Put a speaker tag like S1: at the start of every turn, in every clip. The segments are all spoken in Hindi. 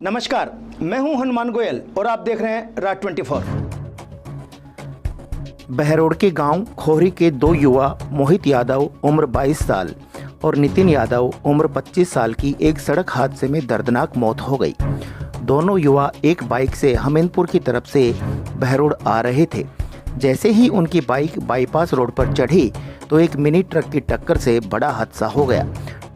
S1: नमस्कार, मैं हूं हनुमान गोयल और आप देख रहे हैं राज 24। बहरोड के गांव खोहरी के दो युवा मोहित यादव उम्र 22 साल और नितिन यादव उम्र 25 साल की एक सड़क हादसे में दर्दनाक मौत हो गई। दोनों युवा एक बाइक से हमीरपुर की तरफ से बहरोड आ रहे थे। जैसे ही उनकी बाइक बाईपास रोड पर चढ़ी तो एक मिनी ट्रक की टक्कर से बड़ा हादसा हो गया।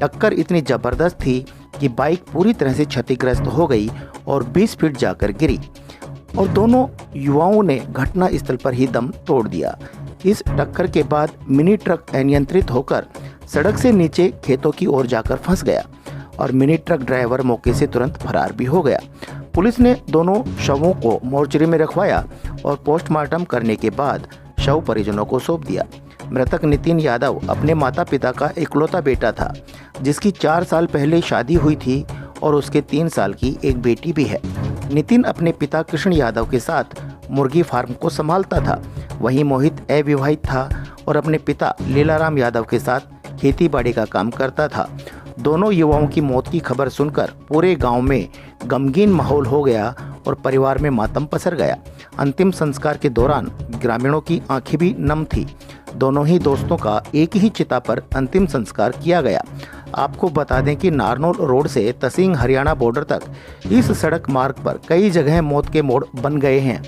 S1: टक्कर इतनी जबरदस्त थी कि बाइक पूरी तरह से क्षतिग्रस्त हो गई और 20 फीट जाकर गिरी और दोनों युवाओं ने घटना स्थल पर ही दम तोड़ दिया। इस टक्कर के बाद मिनी ट्रक अनियंत्रित होकर सड़क से नीचे खेतों की ओर जाकर फंस गया और मिनी ट्रक ड्राइवर मौके से तुरंत फरार भी हो गया। पुलिस ने दोनों शवों को मोर्चरी में रखवाया और पोस्टमार्टम करने के बाद शव परिजनों को सौंप दिया। मृतक नितिन यादव अपने माता पिता का इकलौता बेटा था, जिसकी 4 साल पहले शादी हुई थी और उसके 3 साल की एक बेटी भी है। नितिन अपने पिता कृष्ण यादव के साथ मुर्गी फार्म को संभालता था। वहीं मोहित अविवाहित था और अपने पिता लीलाराम यादव के साथ खेती बाड़ी का काम करता था। दोनों युवाओं की मौत की खबर सुनकर पूरे गांव में गमगीन माहौल हो गया और परिवार में मातम पसर गया। अंतिम संस्कार के दौरान ग्रामीणों की आंखें भी नम थी। दोनों ही दोस्तों का एक ही चिता पर अंतिम संस्कार किया गया। आपको बता दें कि नारनौल रोड से तहसील हरियाणा बॉर्डर तक इस सड़क मार्ग पर कई जगह मौत के मोड़ बन गए हैं।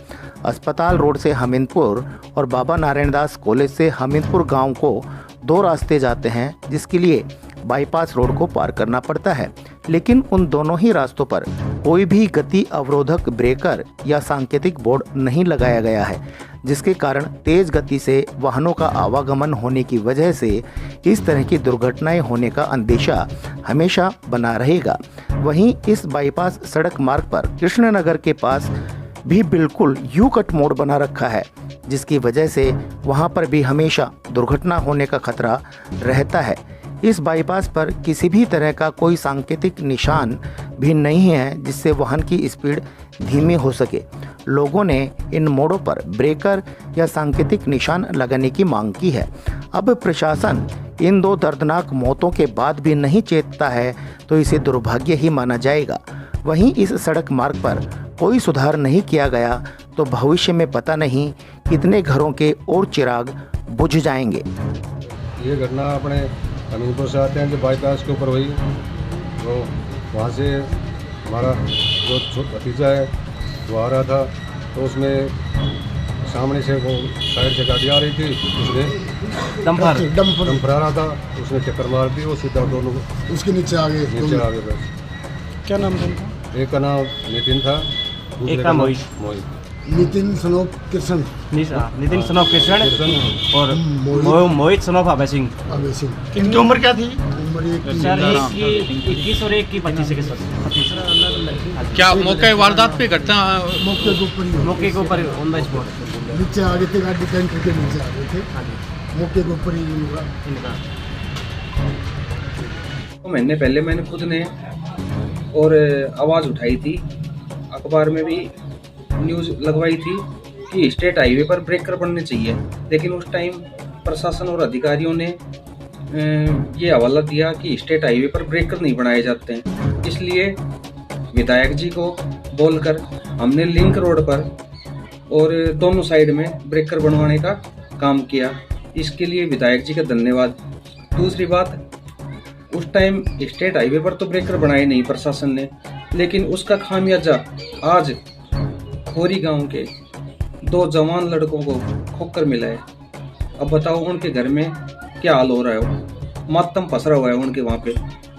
S1: अस्पताल रोड से हमीरपुर और बाबा नारायणदास कॉलेज से हमीरपुर गांव को 2 रास्ते जाते हैं, जिसके लिए बाईपास रोड को पार करना पड़ता है। लेकिन उन दोनों ही रास्तों पर कोई भी गति अवरोधक ब्रेकर या सांकेतिक बोर्ड नहीं लगाया गया है, जिसके कारण तेज गति से वाहनों का आवागमन होने की वजह से इस तरह की दुर्घटनाएं होने का अंदेशा हमेशा बना रहेगा। वहीं इस बाईपास सड़क मार्ग पर कृष्णनगर के पास भी बिल्कुल यू कट मोड़ बना रखा है, जिसकी वजह से वहां पर भी हमेशा दुर्घटना होने का खतरा रहता है। इस बाईपास पर किसी भी तरह का कोई सांकेतिक निशान भी नहीं है जिससे वाहन की स्पीड धीमी हो सके। लोगों ने इन मोड़ों पर ब्रेकर या सांकेतिक निशान लगाने की मांग की है। अब प्रशासन इन 2 दर्दनाक मौतों के बाद भी नहीं चेतता है तो इसे दुर्भाग्य ही माना जाएगा। वहीं इस सड़क मार्ग पर कोई सुधार नहीं किया गया तो भविष्य में पता नहीं कितने घरों के और चिराग बुझ जाएंगे।
S2: ये घटना अपने हमीरपुर से आते हैं जो बाईपास के ऊपर हुई, तो वहाँ से हमारा जो भतीजा है वो आ रहा था, तो उसमें सामने से वो साइड से गाड़ी आ रही थी, उसने डंपर आ रहा था, उसने टक्कर मार दी, वो सीधा दोनों
S3: उसके नीचे आ गए।
S2: बस।
S3: क्या नाम था उनका?
S2: एक का नाम नितिन था,
S4: एक का मोहित।
S3: नितिन सनोप कृष्ण
S4: नितिन सनोफ कृष्ण और मोहित सनोफ अभय सिंह।
S3: इनकी उम्र क्या थी? उम्र
S4: सर 21 और 1 की 25
S5: क्या मौके वारदात पे घटना
S4: मौके के ऊपर ऑन द स्पॉट
S3: नीचे आ गए थे, गाड़ी टेंटर के नीचे आ गए थे, मौके के ऊपर ही
S6: महीने पहले मैंने खुद ने और आवाज़ उठाई थी, अखबार में भी न्यूज़ लगवाई थी कि स्टेट हाईवे पर ब्रेकर बनने चाहिए, लेकिन उस टाइम प्रशासन और अधिकारियों ने ये हवाला दिया कि स्टेट हाईवे पर ब्रेकर नहीं बनाए जाते हैं। इसलिए विधायक जी को बोलकर हमने लिंक रोड पर और दोनों साइड में ब्रेकर बनवाने का काम किया। इसके लिए विधायक जी का धन्यवाद। दूसरी बात, उस टाइम स्टेट हाईवे पर तो ब्रेकर बनाए नहीं प्रशासन ने, लेकिन उसका खामियाजा आज खोरी गांव के 2 जवान लड़कों को खोकर मिला है। अब बताओ उनके घर में क्या हाल हो रहा है, मातम पसरा हुआ है उनके, वहाँ पे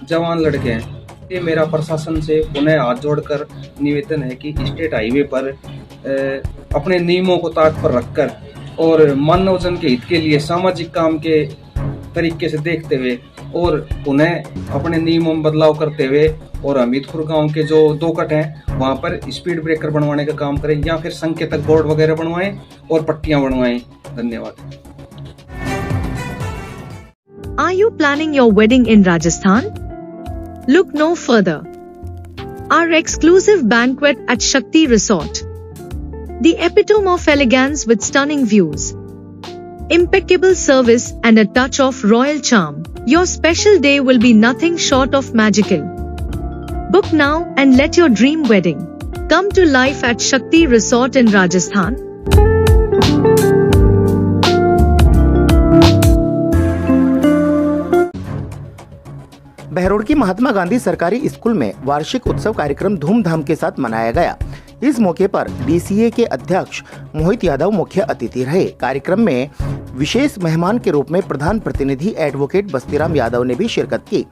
S6: जवान लड़के हैं। ये मेरा प्रशासन से पुनः हाथ जोड़कर निवेदन है कि स्टेट हाईवे पर अपने नियमों को ताक पर रखकर और मानव जन के हित के लिए सामाजिक काम के तरीके से देखते हुए और पुनः अपने नियमों में बदलाव करते हुए और हमीरपुर गांव के जो 2 कट हैं वहां पर स्पीड ब्रेकर बनवाने का काम करें या फिर संकेतक बोर्ड वगैरह बनवाएं और पट्टियां बनवाएं। धन्यवाद।
S7: Are you planning your wedding in Rajasthan? Look no further. Our exclusive banquet at Shakti Resort. The epitome of elegance with stunning views, impeccable service and a touch of royal charm. Your special day will be nothing short of magical. Book now and let your dream wedding come to life at Shakti Resort in Rajasthan.
S1: Behror की महात्मा गांधी सरकारी स्कूल में वार्षिक उत्सव कार्यक्रम धूमधाम के साथ मनाया गया। इस मौके पर डीसीए के अध्यक्ष मोहित यादव मुख्य अतिथि रहे। कार्यक्रम में विशेष मेहमान के रूप में प्रधान प्रतिनिधि एडवोकेट बस्तीराम यादव ने भी शिरकत की।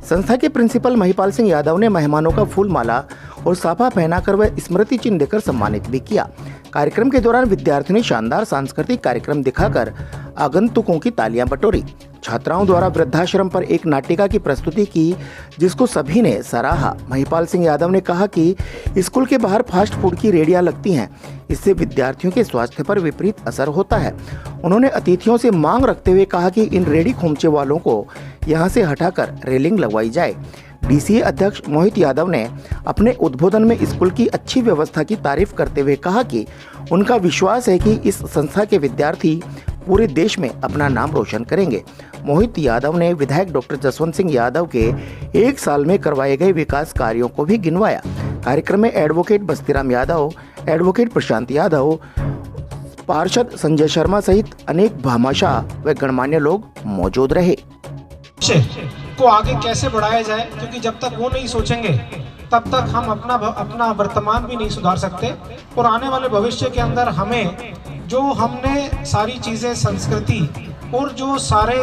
S1: संस्था के प्रिंसिपल महिपाल सिंह यादव ने मेहमानों का फूल माला और साफा पहनाकर व स्मृति चिन्ह देकर सम्मानित भी किया। कार्यक्रम के दौरान विद्यार्थियों ने शानदार सांस्कृतिक कार्यक्रम दिखाकर आगंतुकों की तालियां बटोरी। छात्राओं द्वारा वृद्धाश्रम पर एक नाटिका की प्रस्तुति की, जिसको सभी ने सराहा। महिपाल सिंह यादव ने कहा कि स्कूल के बाहर फास्ट फूड की रेडियां लगती हैं, इससे विद्यार्थियों के स्वास्थ्य पर विपरीत असर होता है। उन्होंने अतिथियों से मांग रखते हुए कहा कि इन रेडी खोमचे वालों को यहां से हटाकर रेलिंग लगवाई जाए। डीसीए अध्यक्ष मोहित यादव ने अपने उद्बोधन में स्कूल की अच्छी व्यवस्था की तारीफ करते हुए कहा कि उनका विश्वास है कि इस संस्था के विद्यार्थी पूरे देश में अपना नाम रोशन करेंगे। मोहित यादव ने विधायक डॉक्टर जसवंत सिंह यादव के 1 साल में करवाए गए विकास कार्यों को भी गिनवाया। कार्यक्रम में एडवोकेट बस्तीराम यादव, एडवोकेट प्रशांत यादव, पार्षद संजय शर्मा सहित अनेक भामाशाह व गणमान्य लोग मौजूद रहे।
S8: को आगे कैसे बढ़ाया जाए, क्योंकि जब तक वो नहीं सोचेंगे तब तक हम अपना वर्तमान भी नहीं सुधार सकते। और आने वाले भविष्य के अंदर हमें जो हमने सारी चीज़ें, संस्कृति और जो सारे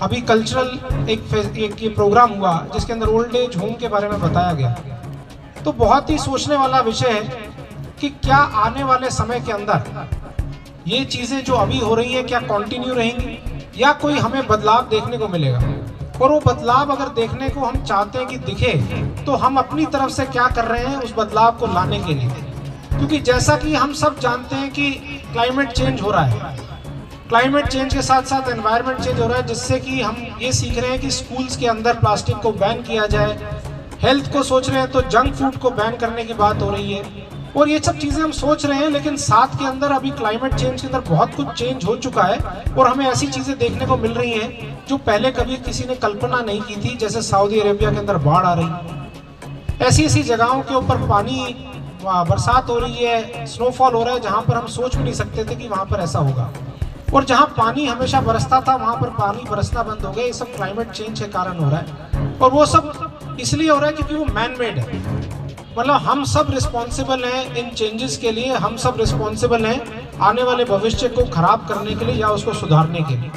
S8: अभी कल्चरल एक ये प्रोग्राम हुआ जिसके अंदर ओल्ड एज होम के बारे में बताया गया, तो बहुत ही सोचने वाला विषय है कि क्या आने वाले समय के अंदर ये चीज़ें जो अभी हो रही है क्या कंटिन्यू रहेंगी या कोई हमें बदलाव देखने को मिलेगा। और वो बदलाव अगर देखने को हम चाहते हैं कि दिखे, तो हम अपनी तरफ से क्या कर रहे हैं उस बदलाव को लाने के लिए। क्योंकि जैसा कि हम सब जानते हैं कि क्लाइमेट चेंज हो रहा है, क्लाइमेट चेंज के साथ साथ एनवायरनमेंट चेंज हो रहा है, जिससे कि हम ये सीख रहे हैं कि स्कूल्स के अंदर प्लास्टिक को बैन किया जाए। हेल्थ को सोच रहे हैं तो जंक फूड को बैन करने की बात हो रही है। और ये सब चीज़ें हम सोच रहे हैं, लेकिन साथ के अंदर अभी क्लाइमेट चेंज के अंदर बहुत कुछ चेंज हो चुका है और हमें ऐसी चीज़ें देखने को मिल रही हैं जो पहले कभी किसी ने कल्पना नहीं की थी। जैसे सऊदी अरेबिया के अंदर बाढ़ आ रही, ऐसी जगहों के ऊपर पानी, बरसात हो रही है, स्नोफॉल हो रहा है जहाँ पर हम सोच भी नहीं सकते थे कि वहाँ पर ऐसा होगा। और जहाँ पानी हमेशा बरसता था वहाँ पर पानी बरसना बंद हो गया। ये सब क्लाइमेट चेंज के कारण हो रहा है और वो सब इसलिए हो रहा है क्योंकि वो मैन मेड है। मतलब हम सब रिस्पॉन्सिबल हैं इन चेंजेस के लिए, हम सब रिस्पॉन्सिबल हैं आने वाले भविष्य को खराब करने के लिए या उसको सुधारने के लिए।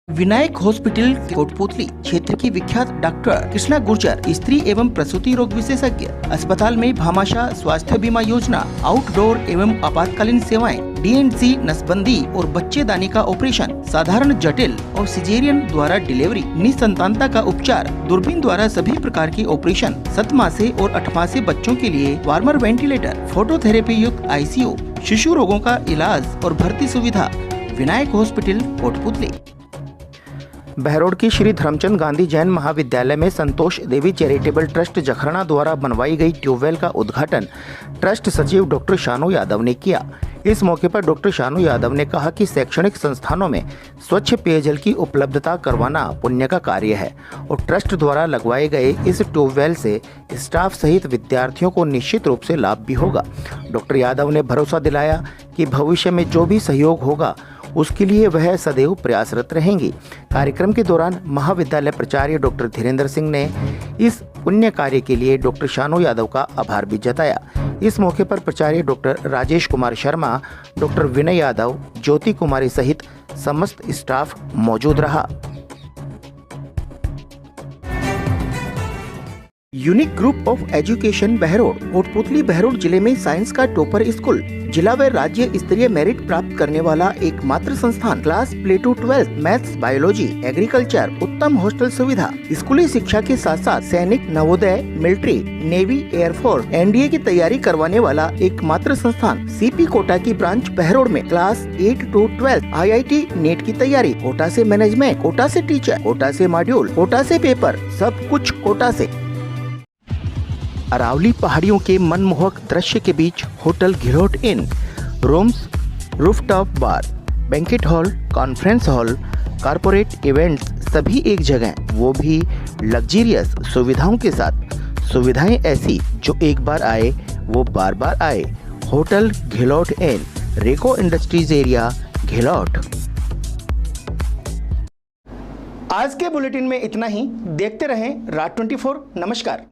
S1: विनायक हॉस्पिटल कोटपुतली क्षेत्र की विख्यात डॉक्टर कृष्णा गुर्जर, स्त्री एवं प्रसूति रोग विशेषज्ञ। अस्पताल में भामाशाह स्वास्थ्य बीमा योजना, आउटडोर एवं आपातकालीन सेवाएं, डीएनसी, नसबंदी और बच्चेदानी का ऑपरेशन, साधारण, जटिल और सिजेरियन द्वारा डिलीवरी, निसंतानता का उपचार, दूरबीन द्वारा सभी प्रकार की ऑपरेशन, 7 मासे और 8 मासे बच्चों के लिए वार्मर वेंटिलेटर, फोटोथेरेपी युक्त आईसीयू, शिशु रोगों का इलाज और भर्ती सुविधा। विनायक हॉस्पिटल कोटपुतली। बहरोड की श्री धर्मचंद गांधी जैन महाविद्यालय में संतोष देवी चैरिटेबल ट्रस्ट जखराना द्वारा बनवाई गई ट्यूबवेल का उद्घाटन ट्रस्ट सचिव डॉक्टर शानू यादव ने किया। इस मौके पर डॉक्टर शानू यादव ने कहा कि शैक्षणिक संस्थानों में स्वच्छ पेयजल की उपलब्धता करवाना पुण्य का कार्य है और ट्रस्ट द्वारा लगवाए गए इस ट्यूबवेल से स्टाफ सहित विद्यार्थियों को निश्चित रूप से लाभ भी होगा। डॉक्टर यादव ने भरोसा दिलाया कि भविष्य में जो भी सहयोग होगा उसके लिए वह सदैव प्रयासरत रहेंगी। कार्यक्रम के दौरान महाविद्यालय प्राचार्य डॉक्टर धीरेन्द्र सिंह ने इस पुण्य कार्य के लिए डॉक्टर शानू यादव का आभार भी जताया। इस मौके पर प्राचार्य डॉक्टर राजेश कुमार शर्मा, डॉक्टर विनय यादव, ज्योति कुमारी सहित समस्त स्टाफ मौजूद रहा। Unique group of education Behror Kotputli Behror जिले में साइंस का टॉपर स्कूल, जिला व राज्य स्तरीय मेरिट प्राप्त करने वाला एकमात्र संस्थान, class play to 12 maths, biology, agriculture, उत्तम हॉस्टल सुविधा, स्कूली शिक्षा के साथ साथ Sainik, Navodaya, military, navy, air force, NDA की तैयारी करवाने वाला एकमात्र संस्थान। सीपी कोटा की ब्रांच बहरोड में क्लास 8 to 12 IIT नेट की तैयारी, कोटा से मैनेजमेंट, कोटा से टीचर, कोटा से मॉड्यूल, कोटा से पेपर, सब कुछ कोटा से। अरावली पहाड़ियों के मनमोहक दृश्य के बीच hotel Ghirot inn, rooms, rooftop bar, banquet hall, conference hall, corporate events, सभी एक जगह, वो भी लग्जीरियस सुविधाओं के साथ, सुविधाएं ऐसी जो एक बार आए वो बार बार आए। होटल घिलौट इन, रेको इंडस्ट्रीज एरिया, घिलौट। आज के बुलेटिन में इतना ही। देखते रहें रात 24। नमस्कार।